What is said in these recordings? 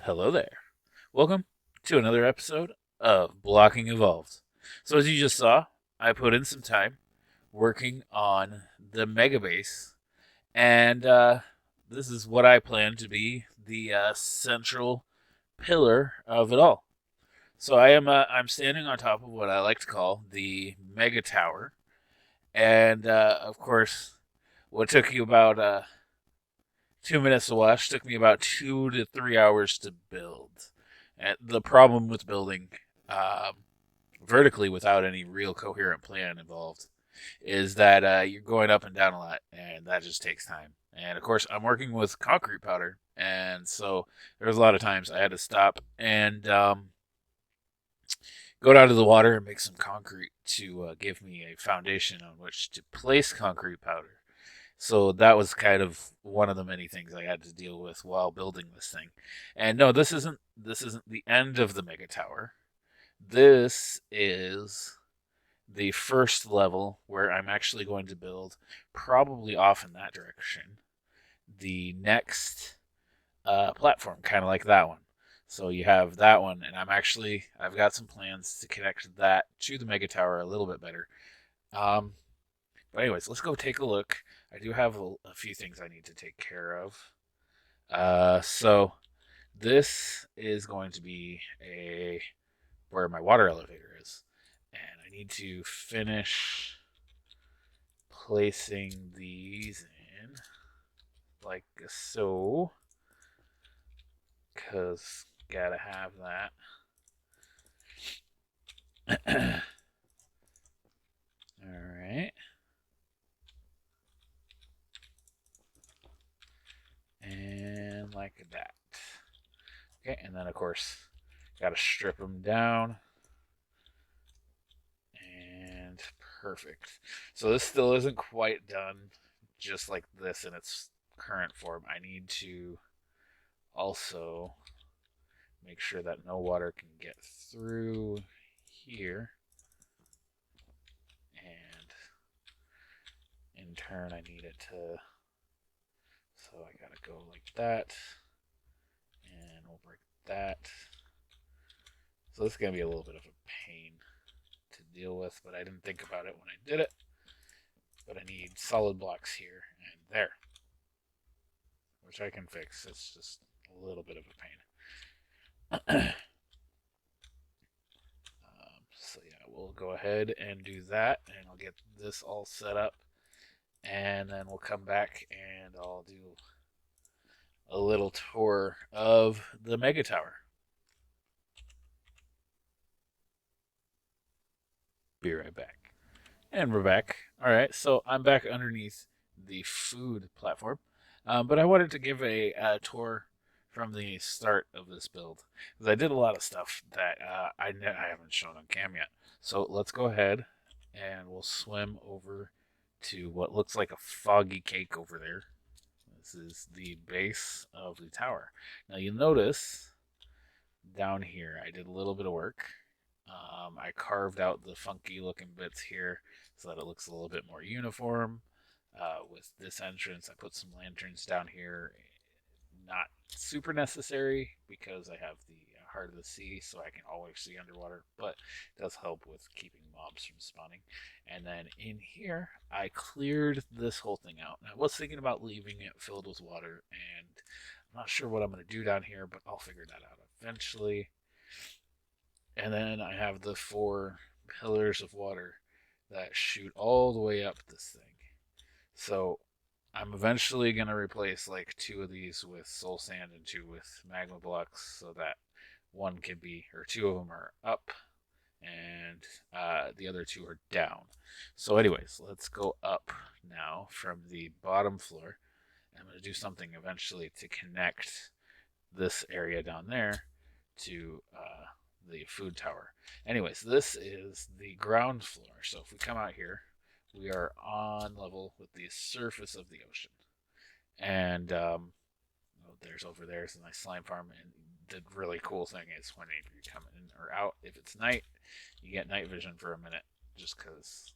Hello there. Welcome to another episode of Blocking Evolved. So, as you just saw, I put in some time working on the mega base, and this is what I plan to be the central pillar of it all. So, I'm standing on top of what I like to call the mega tower, and of course, what took you about 2 minutes to watch took me about 2 to 3 hours to build. And the problem with building um, vertically without any real coherent plan involved is that you're going up and down a lot, and that just takes time. And of course, I'm working with concrete powder, and so there was a lot of times I had to stop and go down to the water and make some concrete to give me a foundation on which to place concrete powder. So that was kind of one of the many things I had to deal with while building this thing. And no, this isn't the end of the mega tower. This is the first level where I'm actually going to build, probably off in that direction, the next platform, kind of like that one. So you have that one, and I've got some plans to connect that to the mega tower a little bit better. Um, but anyways, let's go take a look. I do have a few things I need to take care of. So this is going to be a where my water elevator is, and I need to finish placing these in like so, cause gotta have that. All right, and like that. Okay, and then of course, gotta strip them down. And perfect. So this still isn't quite done, just like this in its current form. I need to also make sure that no water can get through here. And in turn, I need it to. So I gotta go like that. And we'll break that. So this is gonna be a little bit of a pain to deal with, but I didn't think about it when I did it. But I need solid blocks here and there, which I can fix. It's just a little bit of a pain. So yeah, we'll go ahead and do that, and I'll get this all set up, and then we'll come back and I'll do a little tour of the Mega Tower. Be right back. And we're back. All right, so I'm back underneath the food platform, but I wanted to give a tour from the start of this build because I did a lot of stuff that I haven't shown on cam yet. So let's go ahead and we'll swim over to what looks like a foggy cake over there. This is the base of the tower. Now you'll notice down here I did a little bit of work. I carved out the funky looking bits here so that it looks a little bit more uniform. With this entrance, I put some lanterns down here. Not super necessary because I have the heart of the sea, so I can always see underwater, but it does help with keeping mobs from spawning. And then in here, I cleared this whole thing out. And I was thinking about leaving it filled with water, and I'm not sure what I'm going to do down here, but I'll figure that out eventually. And then I have the 4 pillars of water that shoot all the way up this thing. So I'm eventually going to replace like 2 of these with soul sand and 2 with magma blocks so that one can be, or 2 of them are up and the other 2 are down. So, anyways, let's go up now from the bottom floor. I'm going to do something eventually to connect this area down there to the food tower. Anyways, this is the ground floor. So if we come out here, we are on level with the surface of the ocean. And there's over there's a nice slime farm. And the really cool thing is when you come in or out, if it's night, you get night vision for a minute, just because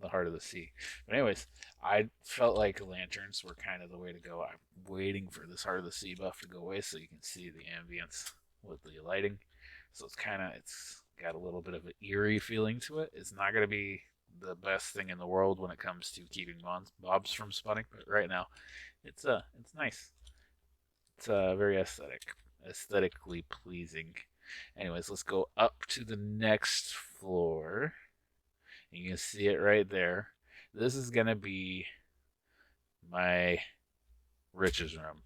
the heart of the sea. But anyways, I felt like lanterns were kind of the way to go. I'm waiting for this heart of the sea buff to go away so you can see the ambience with the lighting. So it's got a little bit of an eerie feeling to it. It's not going to be the best thing in the world when it comes to keeping mobs from spawning, but right now it's nice. It's very aesthetically pleasing. Anyways, let's go up to the next floor. You can see it right there. This is gonna be my riches room.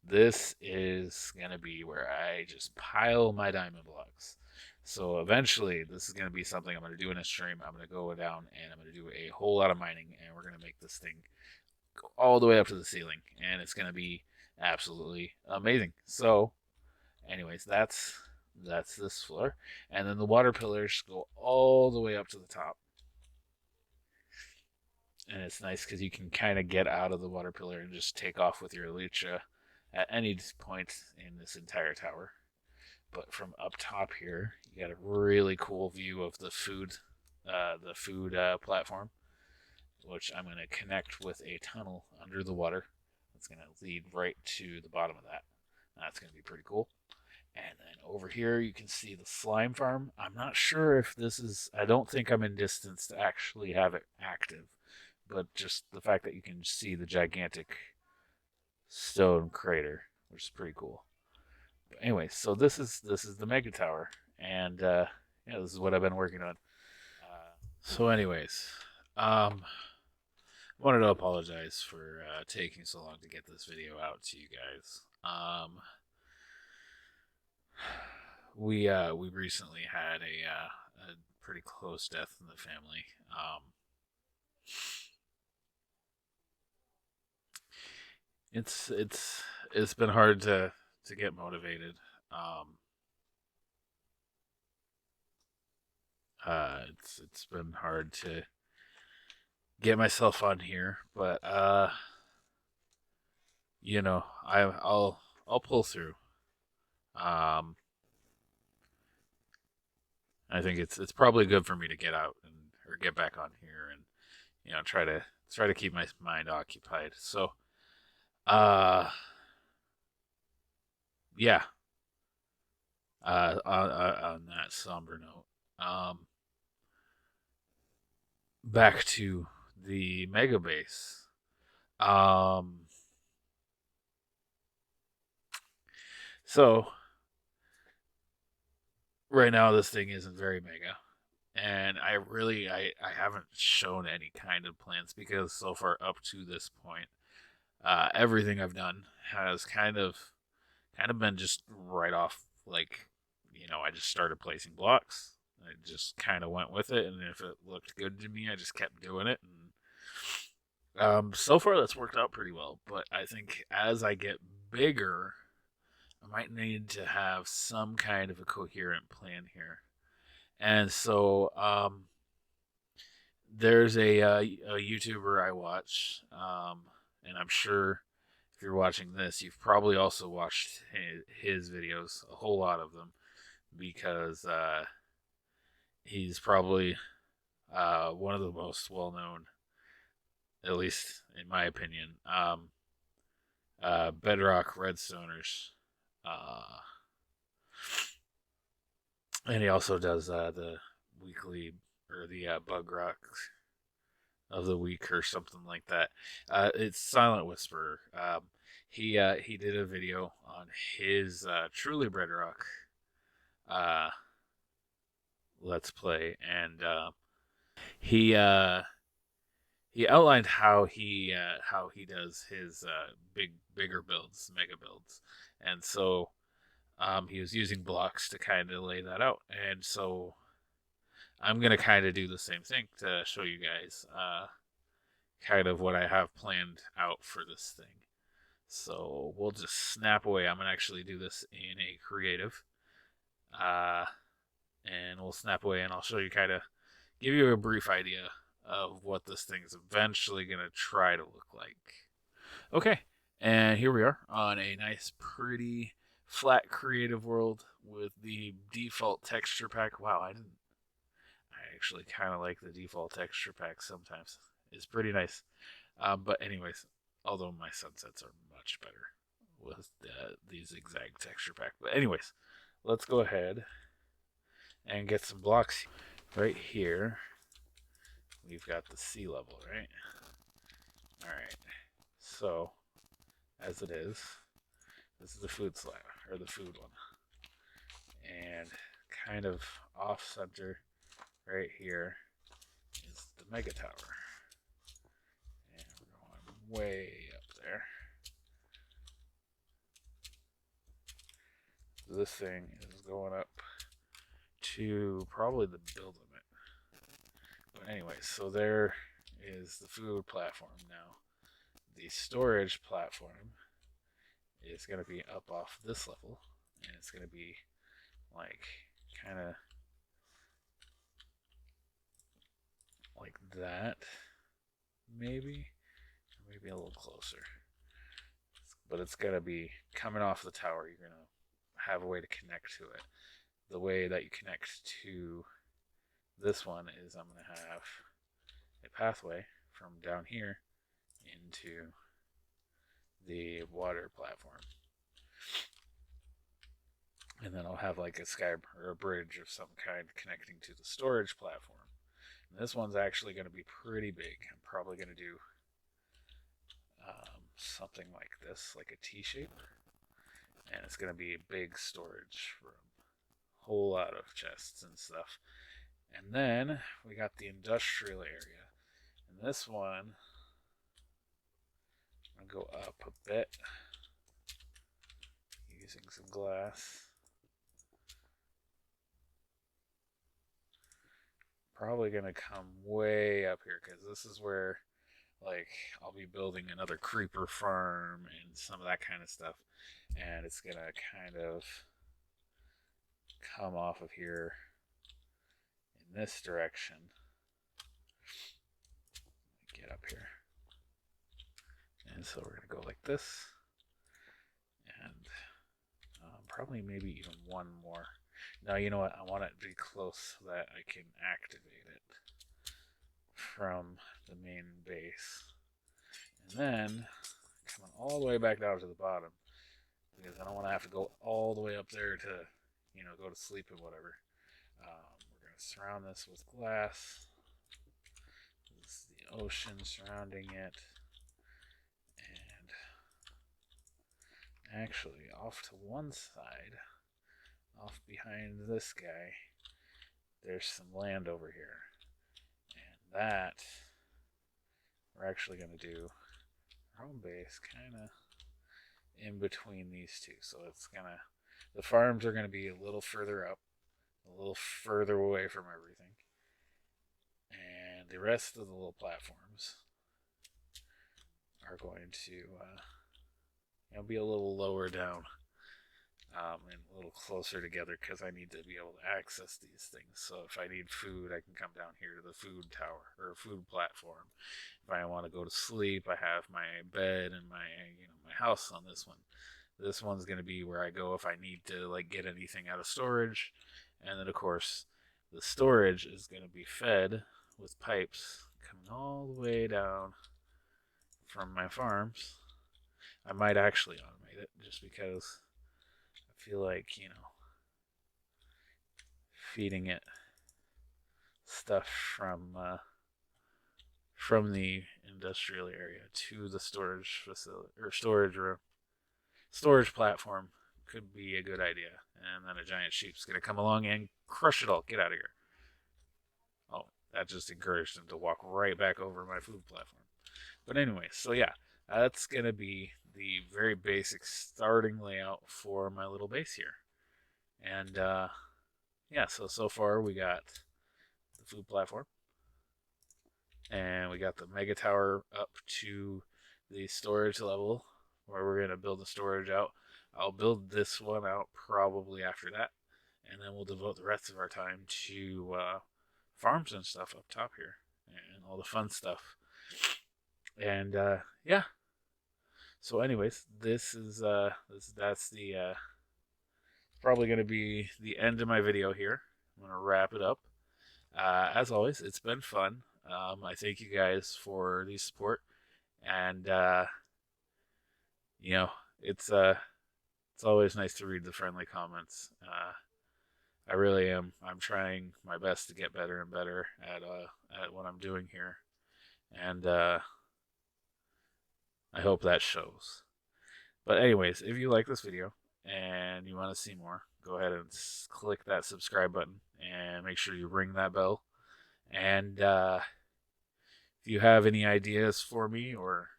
This is gonna be where I just pile my diamond blocks. So eventually, this is gonna be something I'm gonna do in a stream. I'm gonna go down and I'm gonna do a whole lot of mining, and we're gonna make this thing go all the way up to the ceiling, and it's gonna be absolutely amazing. So, anyways, that's this floor, and then the water pillars go all the way up to the top. And it's nice because you can kind of get out of the water pillar and just take off with your Lucha at any point in this entire tower. But from up top here, you got a really cool view of the food platform, which I'm going to connect with a tunnel under the water. That's going to lead right to the bottom of that. That's going to be pretty cool. And then over here, you can see the slime farm. I'm not sure if this is, I don't think I'm in distance to actually have it active, but just the fact that you can see the gigantic stone crater, which is pretty cool. But anyway, so this is the Mega Tower, and yeah, this is what I've been working on. So, anyways, um, I wanted to apologize for taking so long to get this video out to you guys. We recently had a pretty close death in the family. It's been hard to get motivated. Um, it's been hard to get myself on here, but I'll pull through. Um, I think it's probably good for me to get out and or get back on here and try to keep my mind occupied. So, uh, yeah. On that somber note, back to the mega base. Um, so right now this thing isn't very mega, and I haven't shown any kind of plans because so far up to this point, everything I've done has kind of been just right off like I just started placing blocks. I just kind of went with it, and if it looked good to me, I just kept doing it. And so far that's worked out pretty well. But I think as I get bigger, I might need to have some kind of a coherent plan here. And so there's a YouTuber I watch, and I'm sure if you're watching this, you've probably also watched his videos, a whole lot of them, because he's probably one of the most well known, at least in my opinion, bedrock redstoners. Uh, and he also does the weekly or the bug rock of the week or something like that. It's Silent Whisperer. He did a video on his truly bedrock uh, let's play, and he he outlined how he does his bigger builds, mega builds, and so he was using blocks to kind of lay that out, and so I'm gonna kind of do the same thing to show you guys kind of what I have planned out for this thing. So we'll just snap away. I'm gonna actually do this in a creative, uh, and we'll snap away, and I'll show you give you a brief idea of what this thing's eventually gonna try to look like. Okay, and here we are on a nice, pretty, flat creative world with the default texture pack. Wow, actually kind of like the default texture pack sometimes. It's pretty nice. But anyways, although my sunsets are much better with the zigzag texture pack. But anyways, let's go ahead and get some blocks. Right here, we've got the sea level, right? All right. So, as it is, this is the food slab, or the food one. And kind of off center right here is the mega tower. And we're going way up there. This thing is going up to probably the build limit. But anyway, so there is the food platform now. The storage platform is going to be up off this level, and it's going to be like kind of like that, maybe a little closer. But it's going to be coming off the tower. You're going to have a way to connect to it. The way that you connect to this one is I'm going to have a pathway from down here into the water platform. And then I'll have like a sky or a bridge of some kind connecting to the storage platform. And this one's actually going to be pretty big. I'm probably going to do something like this, like a T shape. And it's going to be a big storage room. Whole lot of chests and stuff. And then we got the industrial area. And this one, I'm going to go up a bit using some glass. Probably going to come way up here because this is where like I'll be building another creeper farm and some of that kind of stuff. And it's going to kind of come off of here in this direction. Get up here. And so we're going to go like this. And probably maybe even one more. Now, you know what? I want it to be close so that I can activate it from the main base. And then coming all the way back down to the bottom because I don't want to have to go all the way up there to, you know, go to sleep and whatever. We're going to surround this with glass. This is the ocean surrounding it. And actually, off to one side, off behind this guy, there's some land over here. And that, we're actually going to do our home base kind of in between these two. So it's going to, the farms are going to be a little further up, a little further away from everything. And the rest of the little platforms are going to be a little lower down and a little closer together because I need to be able to access these things. So if I need food, I can come down here to the food tower or food platform. If I want to go to sleep, I have my bed and my my house on this one. This one's going to be where I go if I need to like get anything out of storage. And then of course the storage is going to be fed with pipes coming all the way down from my farms. I might actually automate it just because I feel like, feeding it stuff from the industrial area to the storage facility or storage room, storage platform could be a good idea. And then a giant sheep's gonna come along and crush it all. Get out of here. Oh, that just encouraged him to walk right back over my food platform. But anyway, so yeah, that's gonna be the very basic starting layout for my little base here. And yeah, so far we got the food platform, and we got the mega tower up to the storage level where we're gonna build the storage out. I'll build this one out probably after that, and then we'll devote the rest of our time to farms and stuff up top here and all the fun stuff. And yeah. So, anyways, this is that's the probably going to be the end of my video here. I'm going to wrap it up. As always, it's been fun. I thank you guys for the support, and you know, it's uh, it's always nice to read the friendly comments. I really am. I'm trying my best to get better and better at what I'm doing here, and I hope that shows. But anyways, if you like this video and you want to see more, go ahead and click that subscribe button and make sure you ring that bell. And if you have any ideas for me or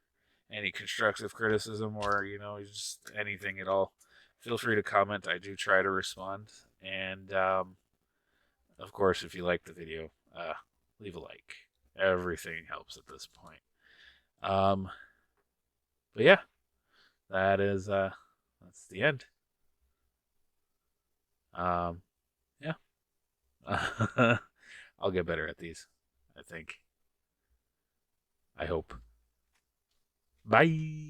any constructive criticism or just anything at all, feel free to comment. I do try to respond. And of course, if you like the video, leave a like. Everything helps at this point. Um, but yeah, that's the end. Yeah. I'll get better at these, I think. I hope. Bye.